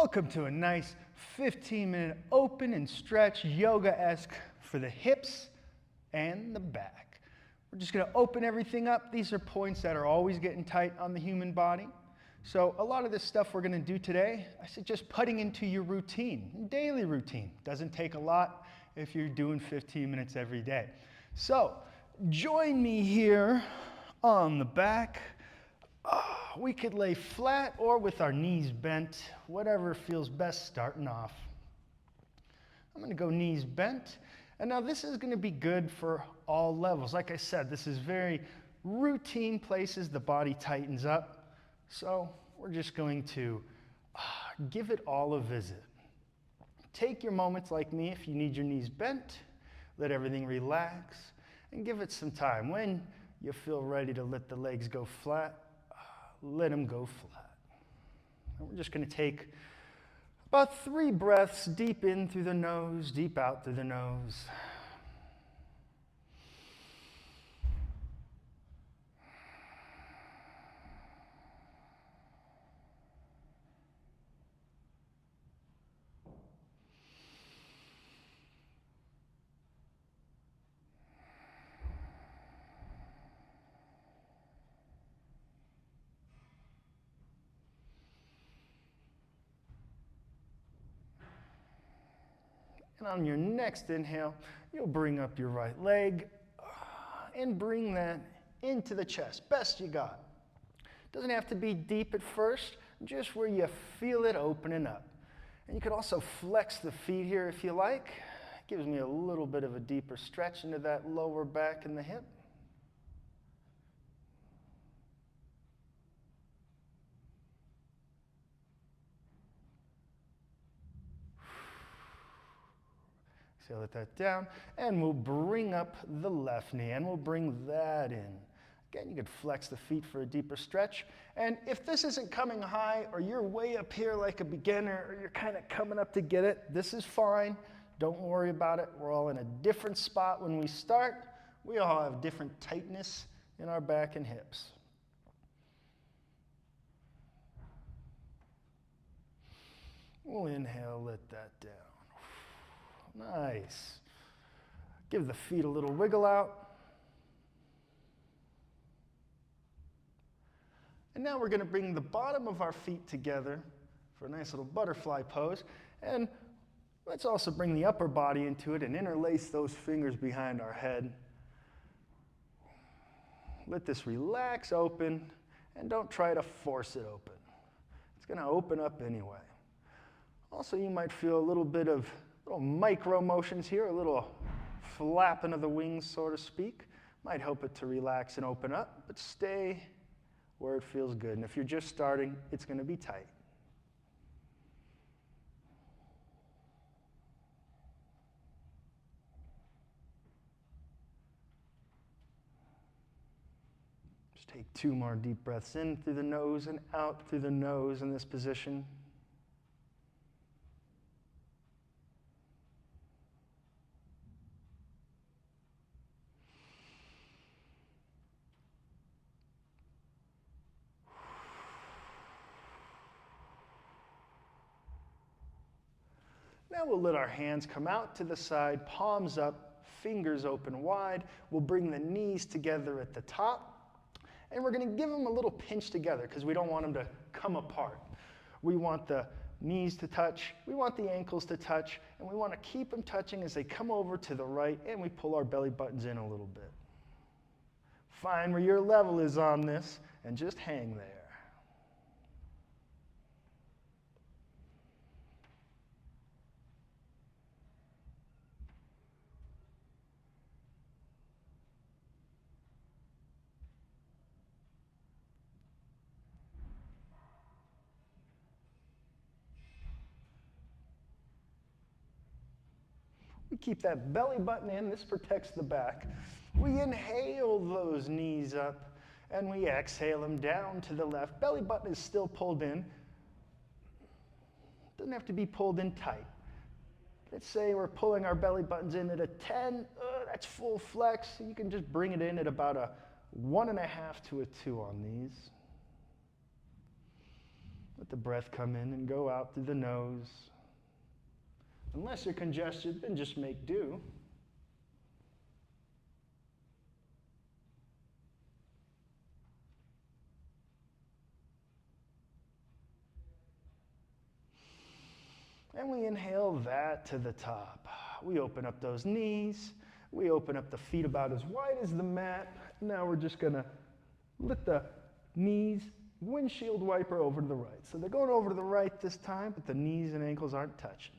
Welcome to a nice 15-minute open and stretch yoga-esque for the hips and the back. We're just going to open everything up. These are points that are always getting tight on the human body. So a lot of this stuff we're going to do today, I suggest putting into your routine, daily routine. Doesn't take a lot if you're doing 15 minutes every day. So join me here on the back. We could lay flat or with our knees bent, whatever feels best starting off. I'm going to go knees bent. And now this is going to be good for all levels. Like I said, this is very routine places the body tightens up. So we're just going to give it all a visit. Take your moments like me if you need your knees bent. Let everything relax and give it some time. When you feel ready to let the legs go flat, let them go flat. And we're just going to take about 3 breaths, deep in through the nose, deep out through the nose. And on your next inhale, you'll bring up your right leg and bring that into the chest, best you got. Doesn't have to be deep at first, just where you feel it opening up. And you could also flex the feet here if you like. Gives me a little bit of a deeper stretch into that lower back and the hip. So let that down, and we'll bring up the left knee, and we'll bring that in. Again, you could flex the feet for a deeper stretch. And if this isn't coming high, or you're way up here like a beginner, or you're kind of coming up to get it, this is fine. Don't worry about it. We're all in a different spot when we start. We all have different tightness in our back and hips. We'll inhale, let that down. Nice. Give the feet a little wiggle out. And now we're going to bring the bottom of our feet together for a nice little butterfly pose. And let's also bring the upper body into it and interlace those fingers behind our head. Let this relax open, and don't try to force it open. It's going to open up anyway. Also, you might feel a little bit of little micro motions here, a little flapping of the wings, so to speak. Might help it to relax and open up, but stay where it feels good. And if you're just starting, it's going to be tight. Just take 2 more deep breaths in through the nose and out through the nose in this position. Now we'll let our hands come out to the side, palms up, fingers open wide. We'll bring the knees together at the top. And we're going to give them a little pinch together because we don't want them to come apart. We want the knees to touch, we want the ankles to touch, and we want to keep them touching as they come over to the right, and we pull our belly buttons in a little bit. Find where your level is on this, and just hang there. We keep that belly button in. This protects the back. We inhale those knees up, and we exhale them down to the left. Belly button is still pulled in. Doesn't have to be pulled in tight. Let's say we're pulling our belly buttons in at a 10. That's full flex. You can just bring it in at about a 1.5 to a 2 on these. Let the breath come in and go out through the nose. Unless you're congested, then just make do. And we inhale that to the top. We open up those knees. We open up the feet about as wide as the mat. Now we're just going to lift the knees, windshield wiper over to the right. So they're going over to the right this time, but the knees and ankles aren't touching.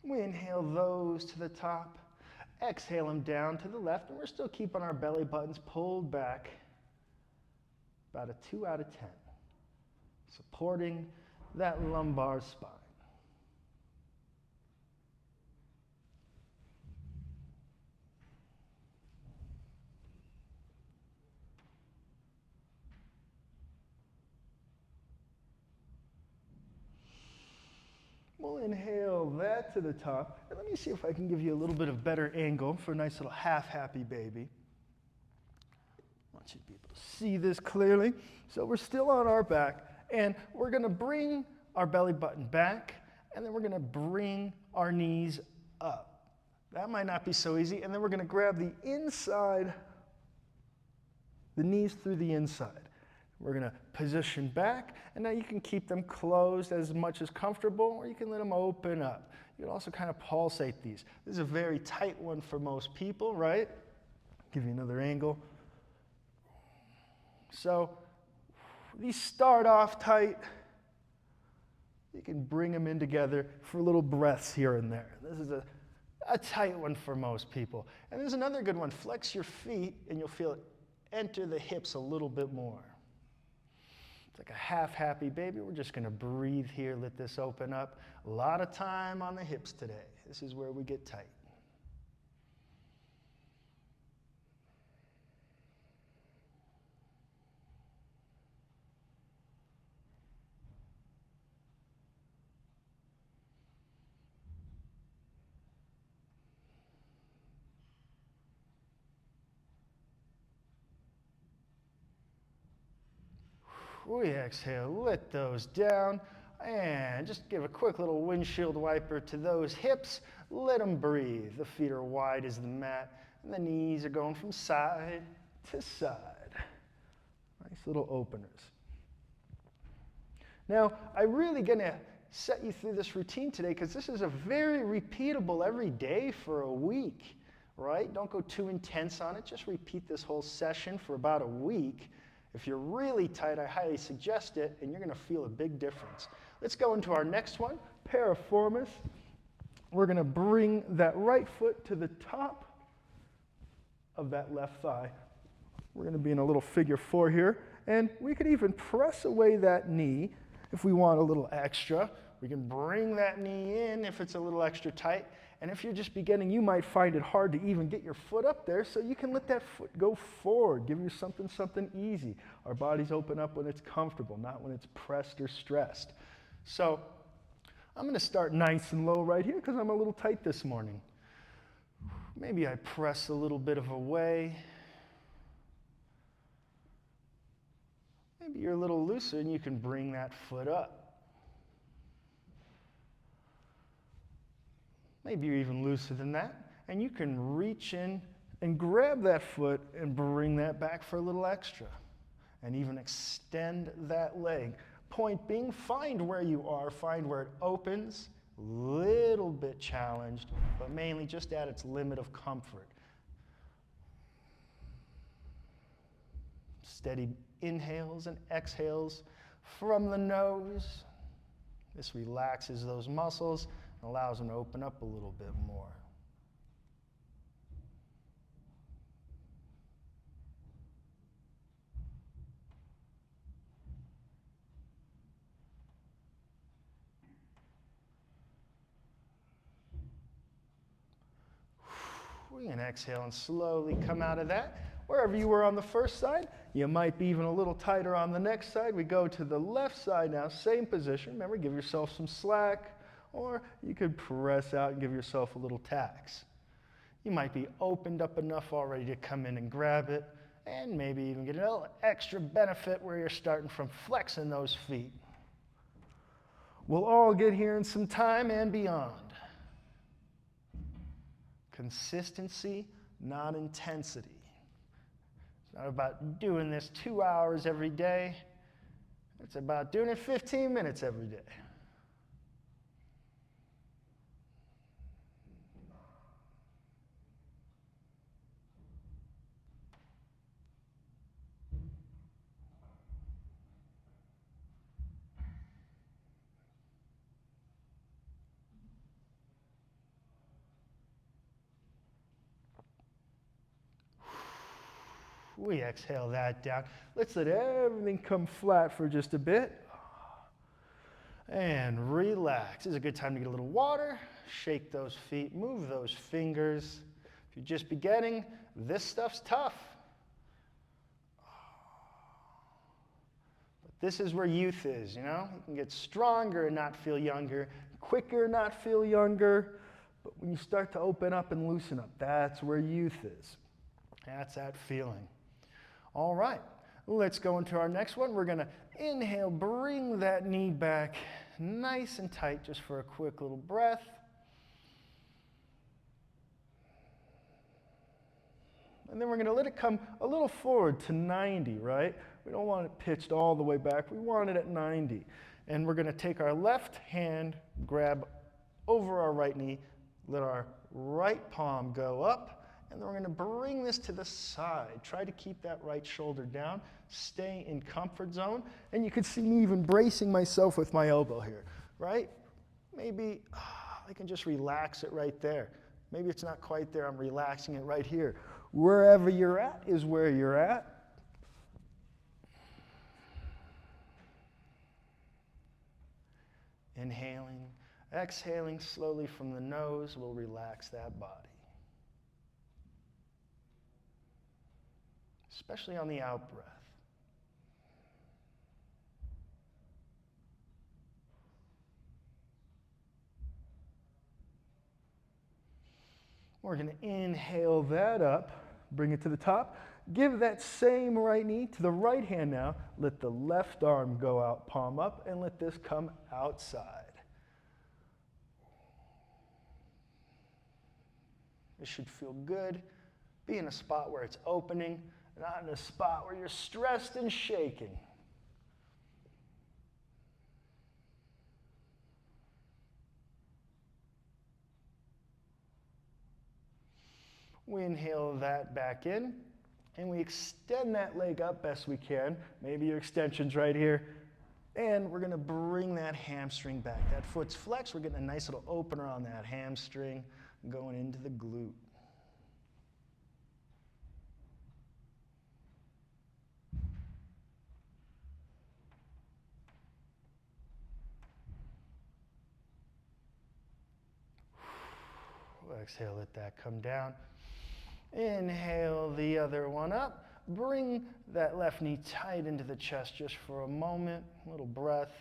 We inhale those to the top, exhale them down to the left, and we're still keeping our belly buttons pulled back about a 2 out of 10, supporting that lumbar spine. We'll inhale that to the top. And let me see if I can give you a little bit of better angle for a nice little half happy baby. I want you to be able to see this clearly. So we're still on our back, and we're going to bring our belly button back, and then we're going to bring our knees up. That might not be so easy. And then we're going to grab the inside, the knees through the inside. We're going to position back, and now you can keep them closed as much as comfortable, or you can let them open up. You can also kind of pulsate these. This is a very tight one for most people, right? Give you another angle. So these start off tight. You can bring them in together for little breaths here and there. This is a tight one for most people. And there's another good one. Flex your feet, and you'll feel it enter the hips a little bit more. It's like a half happy baby. We're just going to breathe here, let this open up. A lot of time on the hips today. This is where we get tight. We exhale, let those down, and just give a quick little windshield wiper to those hips. Let them breathe. The feet are wide as the mat, and the knees are going from side to side. Nice little openers. Now, I'm really going to set you through this routine today because this is a very repeatable every day for a week, right? Don't go too intense on it. Just repeat this whole session for about a week. If you're really tight, I highly suggest it, and you're going to feel a big difference. Let's go into our next one, piriformis. We're going to bring that right foot to the top of that left thigh. We're going to be in a little figure 4 here, and we could even press away that knee if we want a little extra. We can bring that knee in if it's a little extra tight. And if you're just beginning, you might find it hard to even get your foot up there, so you can let that foot go forward. Give you something easy. Our bodies open up when it's comfortable, not when it's pressed or stressed. So I'm going to start nice and low right here because I'm a little tight this morning. Maybe I press a little bit of away. Maybe you're a little looser and you can bring that foot up. Maybe you're even looser than that, and you can reach in and grab that foot and bring that back for a little extra, and even extend that leg. Point being, find where you are, find where it opens, little bit challenged, but mainly just at its limit of comfort. Steady inhales and exhales from the nose. This relaxes those muscles, allows them to open up a little bit more. And exhale and slowly come out of that. Wherever you were on the first side, you might be even a little tighter on the next side. We go to the left side now, same position. Remember, give yourself some slack, or you could press out and give yourself a little tax. You might be opened up enough already to come in and grab it, and maybe even get a little extra benefit where you're starting from flexing those feet. We'll all get here in some time and beyond. Consistency, not intensity. It's not about doing this 2 hours every day. It's about doing it 15 minutes every day. We exhale that down. Let's let everything come flat for just a bit. And relax. This is a good time to get a little water. Shake those feet, move those fingers. If you're just beginning, this stuff's tough. But this is where youth is, you know? You can get stronger and not feel younger, quicker, not feel younger. But when you start to open up and loosen up, that's where youth is. That's that feeling. All right, let's go into our next one. We're going to inhale, bring that knee back nice and tight just for a quick little breath. And then we're going to let it come a little forward to 90, right? We don't want it pitched all the way back. We want it at 90. And we're going to take our left hand, grab over our right knee, let our right palm go up. And then we're going to bring this to the side. Try to keep that right shoulder down. Stay in comfort zone. And you can see me even bracing myself with my elbow here, right? Maybe I can just relax it right there. Maybe it's not quite there. I'm relaxing it right here. Wherever you're at is where you're at. Inhaling, exhaling slowly from the nose will relax that body. Especially on the out breath. We're going to inhale that up, bring it to the top. Give that same right knee to the right hand now. Let the left arm go out, palm up, and let this come outside. This should feel good. Be in a spot where it's opening, not in a spot where you're stressed and shaking. We inhale that back in, and we extend that leg up best we can. Maybe your extension's right here. And we're going to bring that hamstring back. That foot's flexed. We're getting a nice little opener on that hamstring going into the glute. Exhale, let that come down. Inhale the other one up. Bring that left knee tight into the chest just for a moment. A little breath.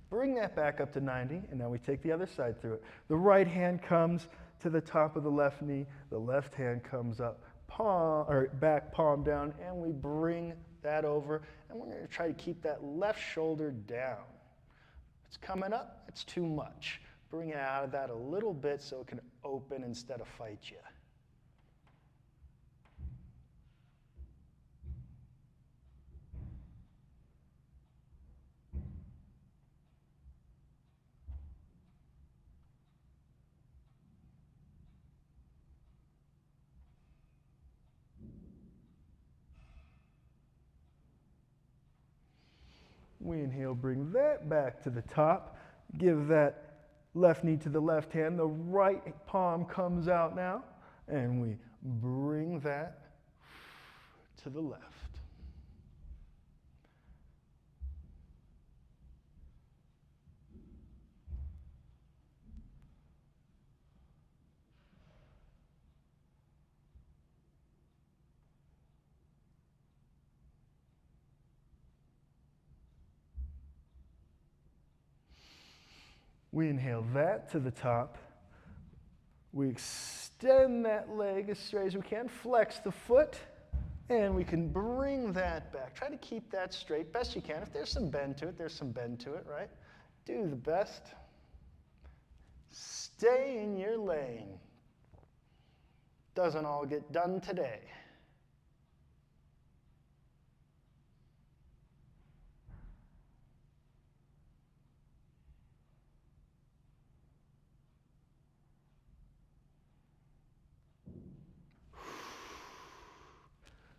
Bring that back up to 90, and now we take the other side through it. The right hand comes to the top of the left knee. The left hand comes up, back palm down, and we bring that over. And we're going to try to keep that left shoulder down. It's coming up, it's too much. Bring it out of that a little bit so it can open instead of fight you. We inhale, bring that back to the top. Give that left knee to the left hand. The right palm comes out now. And we bring that to the left. We inhale that to the top. We extend that leg as straight as we can, flex the foot, and we can bring that back. Try to keep that straight best you can. If there's some bend to it, there's some bend to it, right? Do the best. Stay in your lane. Doesn't all get done today.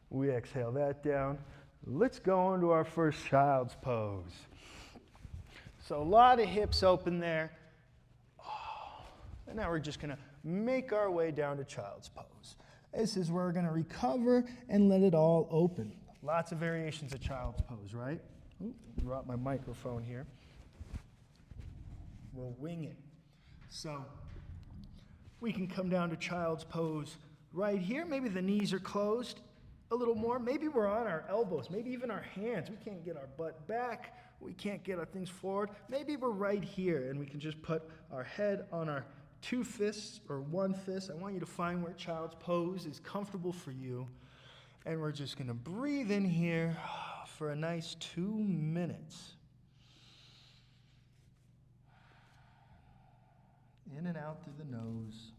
We exhale that down. Let's go into our first child's pose. So a lot of hips open there. And now we're just going to make our way down to child's pose. This is where we're going to recover and let it all open. Lots of variations of child's pose, right? Ooh, dropped my microphone here. We'll wing it. So we can come down to child's pose right here. Maybe the knees are closed a little more. Maybe we're on our elbows, maybe even our hands. We can't get our butt back. We can't get our things forward. Maybe we're right here and we can just put our head on our two fists or one fist. I want you to find where child's pose is comfortable for you. And we're just going to breathe in here for a nice 2 minutes. In and out through the nose.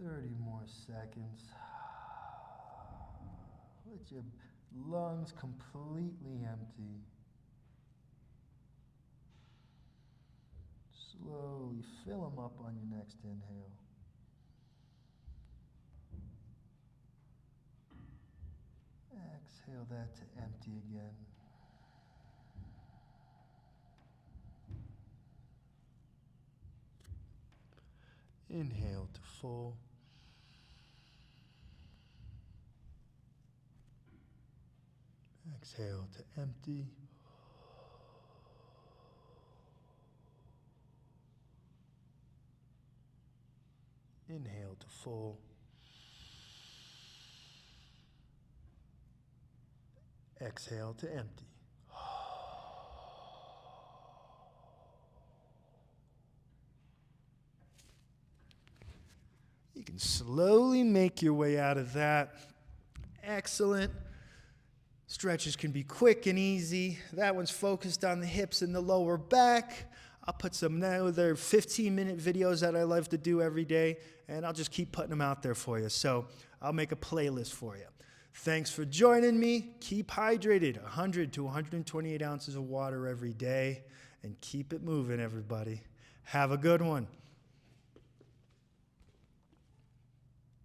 Thirty more seconds. Let your lungs completely empty. Slowly fill them up on your next inhale. Exhale that to empty again. Inhale to full. Exhale to empty. Inhale to full. Exhale to empty. You can slowly make your way out of that. Excellent. Stretches can be quick and easy. That one's focused on the hips and the lower back. I'll put some other 15-minute videos that I love to do every day, and I'll just keep putting them out there for you. So I'll make a playlist for you. Thanks for joining me. Keep hydrated, 100 to 128 ounces of water every day, and keep it moving, everybody. Have a good one.